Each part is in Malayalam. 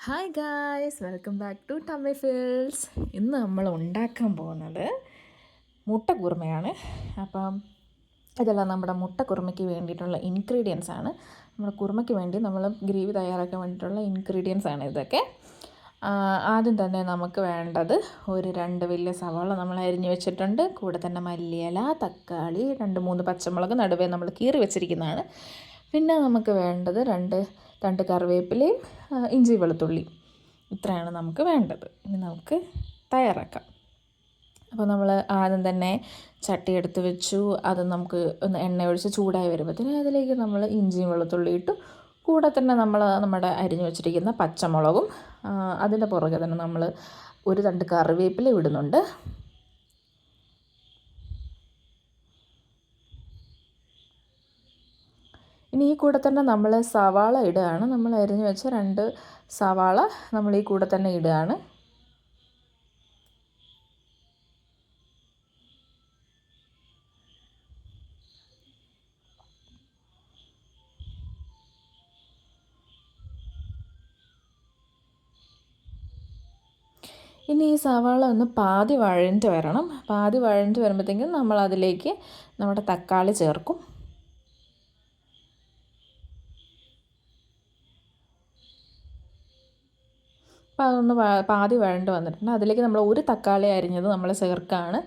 Hi guys, welcome back to Tummy Fills. ഇന്ന് നമ്മൾ ഉണ്ടാക്കാൻ പോകുന്നത് മുട്ടക്കുറുമയാണ്. അപ്പം ഇതെല്ലാം നമ്മുടെ മുട്ടക്കുറുമയ്ക്ക് വേണ്ടിയിട്ടുള്ള ഇൻഗ്രീഡിയൻസ് ആണ്. നമ്മുടെ കുറുമയ്ക്ക് വേണ്ടി നമ്മൾ ഗ്രേവി തയ്യാറാക്കാൻ വേണ്ടിയിട്ടുള്ള ഇൻഗ്രീഡിയൻസ് ആണ് ഇതൊക്കെ. ആദ്യം തന്നെ നമുക്ക് വേണ്ടത് ഒരു 2 വലിയ സവാള നമ്മൾ അരിഞ്ഞു വെച്ചിട്ടുണ്ട്. കൂടെ തന്നെ മല്ലിയില, തക്കാളി, 2-3 പച്ചമുളക് നടുവേ നമ്മൾ കീറി വെച്ചിരിക്കുന്നതാണ്. പിന്നെ നമുക്ക് വേണ്ടത് 2 തണ്ട് കറിവേപ്പിലയും ഇഞ്ചി വെളുത്തുള്ളി. ഇത്രയാണ് നമുക്ക് വേണ്ടത്. ഇനി നമുക്ക് തയ്യാറാക്കാം. അപ്പോൾ നമ്മൾ ആദ്യം തന്നെ ചട്ടി എടുത്ത് വെച്ചു. അത് നമുക്ക് ഒന്ന് എണ്ണ ഒഴിച്ച് ചൂടായി വരുമ്പോഴത്തേന് അതിലേക്ക് നമ്മൾ ഇഞ്ചിയും വെളുത്തുള്ളി ഇട്ടു. കൂടെ തന്നെ നമ്മൾ നമ്മുടെ അരിഞ്ഞു വെച്ചിരിക്കുന്ന പച്ചമുളകും അതിൻ്റെ പുറകെ തന്നെ നമ്മൾ ഒരു തണ്ട് കറിവേപ്പില ഇടുന്നുണ്ട്. ഇനി ഈ കൂടെ തന്നെ നമ്മൾ സവാള ഇടുകയാണ്. നമ്മൾ അരിഞ്ഞു വെച്ച 2 സവാള നമ്മൾ ഈ കൂടെ തന്നെ ഇടുകയാണ്. ഇനി ഈ സവാള ഒന്ന് പാതി വഴണ്ട് വരണം. പാതി വഴണ്ട് വരുമ്പോഴത്തേക്കും നമ്മൾ അതിലേക്ക് നമ്മുടെ തക്കാളി ചേർക്കും. അപ്പോൾ അതൊന്ന് പാതി വഴണ്ട് വന്നിട്ടുണ്ട്. അതിലേക്ക് നമ്മൾ ഒരു തക്കാളി അരിഞ്ഞത് നമ്മൾ ചേർക്കുകയാണ്.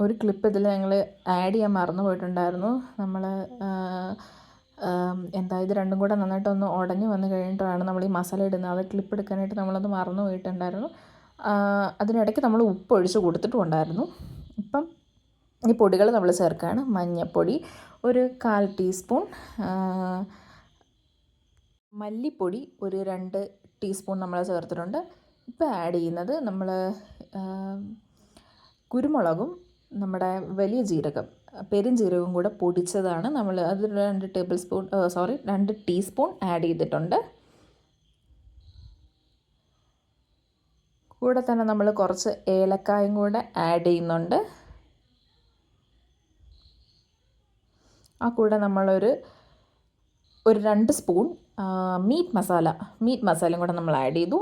ഒരു ക്ലിപ്പ് ഇതിൽ ഞങ്ങൾ ആഡ് ചെയ്യാൻ മറന്നു പോയിട്ടുണ്ടായിരുന്നു. നമ്മൾ ഇത് രണ്ടും കൂടെ നന്നായിട്ടൊന്ന് ഉടഞ്ഞ് വന്ന് കഴിഞ്ഞിട്ടാണ് നമ്മൾ ഈ മസാല ഇടുന്നത്. അത് ക്ലിപ്പ് എടുക്കാനായിട്ട് നമ്മളത് മറന്നു പോയിട്ടുണ്ടായിരുന്നു. അതിനിടയ്ക്ക് നമ്മൾ ഉപ്പ് ഒഴിച്ച് കൊടുത്തിട്ടുണ്ടായിരുന്നു. ഇപ്പം ഈ പൊടികൾ നമ്മൾ ചേർക്കുകയാണ്. മഞ്ഞൾപ്പൊടി ഒരു 1/4 ടീസ്പൂൺ, മല്ലിപ്പൊടി ഒരു 2 ടീസ്പൂൺ നമ്മൾ ചേർത്തിട്ടുണ്ട്. ഇപ്പോൾ ആഡ് ചെയ്യുന്നത് നമ്മൾ കുരുമുളകും നമ്മുടെ വലിയ ജീരകം, പെരുംജീരകവും കൂടെ പൊടിച്ചതാണ്. നമ്മൾ അത് 2 ടീസ്പൂൺ ആഡ് ചെയ്തിട്ടുണ്ട്. കൂടെ തന്നെ നമ്മൾ കുറച്ച് ഏലക്കായും കൂടെ ആഡ് ചെയ്യുന്നുണ്ട്. ആ കൂടെ നമ്മളൊരു 2 സ്പൂൺ മീറ്റ് മസാലയും കൂടെ നമ്മൾ ആഡ് ചെയ്തു.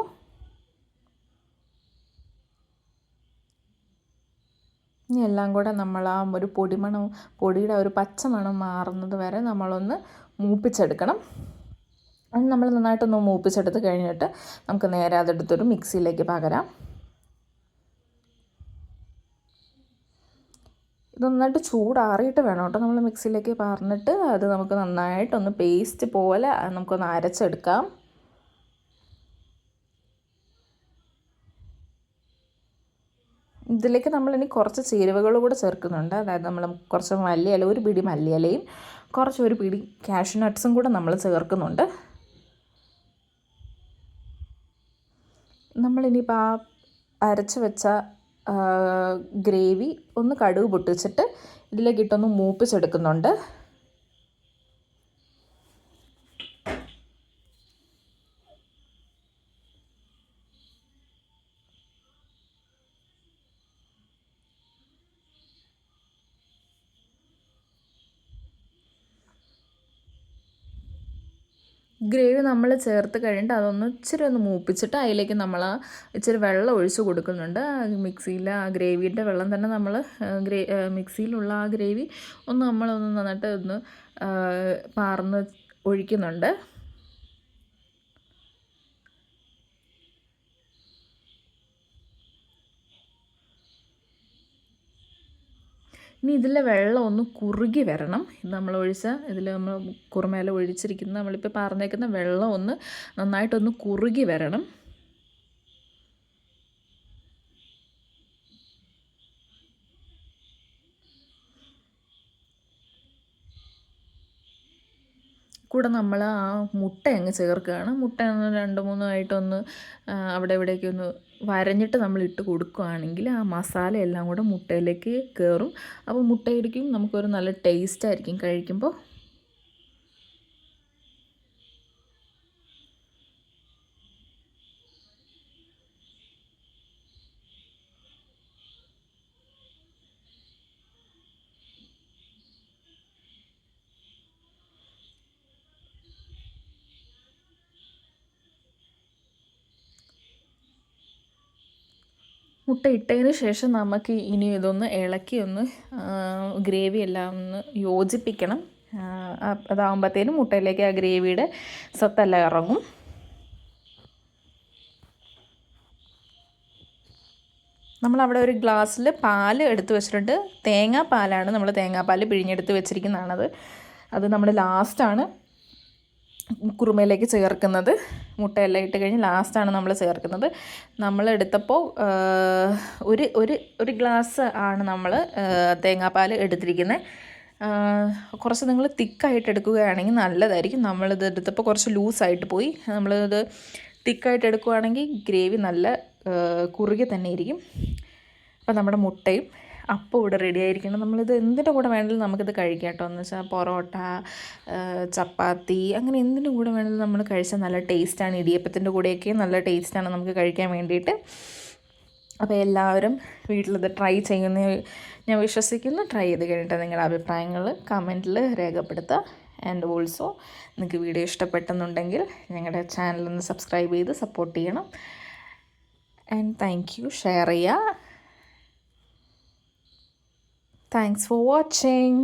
ഇനി എല്ലാം കൂടെ നമ്മൾ ആ ഒരു പൊടിയുടെ ഒരു പച്ചമണം മാറുന്നത് വരെ നമ്മളൊന്ന് മൂപ്പിച്ചെടുക്കണം. അത് നമ്മൾ നന്നായിട്ടൊന്ന് മൂപ്പിച്ചെടുത്ത് കഴിഞ്ഞിട്ട് നമുക്ക് നേരെ അതെടുത്തൊരു മിക്സിയിലേക്ക് പകരാം. ഇത് നന്നായിട്ട് ചൂടാറിയിട്ട് വേണം കേട്ടോ നമ്മൾ മിക്സിയിലേക്ക് പകർന്നിട്ട് അത് നമുക്ക് നന്നായിട്ടൊന്ന് പേസ്റ്റ് പോലെ നമുക്കൊന്ന് അരച്ചെടുക്കാം. ഇതിലേക്ക് നമ്മളിനി കുറച്ച് ചേരുവകൾ കൂടെ ചേർക്കുന്നുണ്ട്. അതായത് നമ്മൾ കുറച്ച് മല്ലിയില, ഒരു പിടി മല്ലിയിലയും ഒരു പിടി കാഷ്യൂ നട്ട്സും കൂടെ നമ്മൾ ചേർക്കുന്നുണ്ട്. നമ്മളിനിയിപ്പോൾ ആ അരച്ച് വെച്ച ഗ്രേവി ഒന്ന് കടുക് പൊട്ടിച്ചിട്ട് ഇതിലേക്കിട്ടൊന്ന് മൂപ്പിച്ചെടുക്കുന്നുണ്ട്. ഗ്രേവി നമ്മൾ ചേർത്ത് കഴിഞ്ഞിട്ട് അതൊന്ന് ഇച്ചിരി ഒന്ന് മൂപ്പിച്ചിട്ട് അതിലേക്ക് നമ്മൾ ഇച്ചിരി വെള്ളം ഒഴിച്ച് കൊടുക്കുന്നുണ്ട്. മിക്സിയിൽ ആ ഗ്രേവിയുടെ വെള്ളം തന്നെ നമ്മൾ മിക്സിയിലുള്ള ആ ഗ്രേവി നമ്മളൊന്ന് നന്നായിട്ട് ഒന്ന് പാർന്ന് ഒഴിക്കുന്നുണ്ട്. ഇനി ഇതിലെ വെള്ളം ഒന്ന് കുറുകി വരണം. ഇത് നമ്മൾ നമ്മൾ കുറുമയില ഒഴിച്ചിരിക്കുന്ന നമ്മളിപ്പോൾ പറഞ്ഞേക്കുന്ന വെള്ളം ഒന്ന് നന്നായിട്ടൊന്ന് കുറുകി വരണം. കൂടെ നമ്മൾ ആ മുട്ട അങ്ങ് ചേർക്കുകയാണ്. മുട്ട ഒന്ന് 2-3 ആയിട്ടൊന്ന് അവിടെ ഇവിടേക്ക് ഒന്ന് വരഞ്ഞിട്ട് നമ്മൾ ഇട്ട് കൊടുക്കുകയാണെങ്കിൽ ആ മസാല എല്ലാം കൂടെ മുട്ടയിലേക്ക് കയറും. അപ്പോൾ മുട്ടയിടിക്കും നമുക്കൊരു നല്ല ടേസ്റ്റ് ആയിരിക്കും കഴിക്കുമ്പോൾ. മുട്ട ഇട്ടതിന് ശേഷം നമുക്ക് ഇനി ഇതൊന്ന് ഇളക്കി ഒന്ന് ഗ്രേവി എല്ലാം ഒന്ന് യോജിപ്പിക്കണം. അതാകുമ്പോഴത്തേനും മുട്ടയിലേക്ക് ആ ഗ്രേവിയുടെ സത്തെല്ലാം ഇറങ്ങും. നമ്മളവിടെ ഒരു ഗ്ലാസ്സിൽ പാൽ എടുത്ത് വെച്ചിട്ടുണ്ട്. തേങ്ങാപ്പാലാണ്, നമ്മൾ തേങ്ങാപ്പാൽ പിഴിഞ്ഞെടുത്ത് വെച്ചിരിക്കുന്നതാണത്. അത് നമ്മൾ ലാസ്റ്റാണ് കുറുമയിലേക്ക് ചേർക്കുന്നത്. മുട്ടയെല്ലാം ഇട്ട് കഴിഞ്ഞ് ലാസ്റ്റാണ് നമ്മൾ ചേർക്കുന്നത്. നമ്മൾ എടുത്തപ്പോൾ ഒരു ഗ്ലാസ് ആണ് നമ്മൾ തേങ്ങാപ്പാൽ എടുത്തിരിക്കുന്നത്. കുറച്ച് നിങ്ങൾ തിക്കായിട്ട് എടുക്കുകയാണെങ്കിൽ നല്ലതായിരിക്കും. നമ്മളിത് എടുത്തപ്പോൾ കുറച്ച് ലൂസായിട്ട് പോയി. നമ്മളിത് തിക്കായിട്ട് എടുക്കുകയാണെങ്കിൽ ഗ്രേവി നല്ല കുറുകെ തന്നെ ഇരിക്കും. അപ്പോൾ നമ്മുടെ മുട്ടയും അപ്പം ഇവിടെ റെഡി ആയിരിക്കണം. നമ്മളിത് എന്തിൻ്റെ കൂടെ വേണമെങ്കിലും നമുക്കിത് കഴിക്കാം കേട്ടോ. എന്ന് വെച്ചാൽ പൊറോട്ട, ചപ്പാത്തി, അങ്ങനെ എന്തിൻ്റെ കൂടെ വേണമെങ്കിലും നമ്മൾ കഴിച്ചാൽ നല്ല ടേസ്റ്റാണ്. ഇടിയപ്പത്തിൻ്റെ കൂടെയൊക്കെ നല്ല ടേസ്റ്റാണ് നമുക്ക് കഴിക്കാൻ വേണ്ടിയിട്ട്. അപ്പോൾ എല്ലാവരും വീട്ടിലിത് ട്രൈ ചെയ്യുന്ന ഞാൻ വിശ്വസിക്കുന്നു. ട്രൈ ചെയ്ത് കഴിഞ്ഞിട്ട് നിങ്ങളുടെ അഭിപ്രായങ്ങൾ കമൻറ്റിൽ രേഖപ്പെടുത്തുക. ആൻഡ് ഓൾസോ നിങ്ങൾക്ക് വീഡിയോ ഇഷ്ടപ്പെട്ടെന്നുണ്ടെങ്കിൽ ഞങ്ങളുടെ ചാനലൊന്ന് സബ്സ്ക്രൈബ് ചെയ്ത് സപ്പോർട്ട് ചെയ്യണം. And thank you. ഷെയർ ചെയ്യുക. Thanks for watching.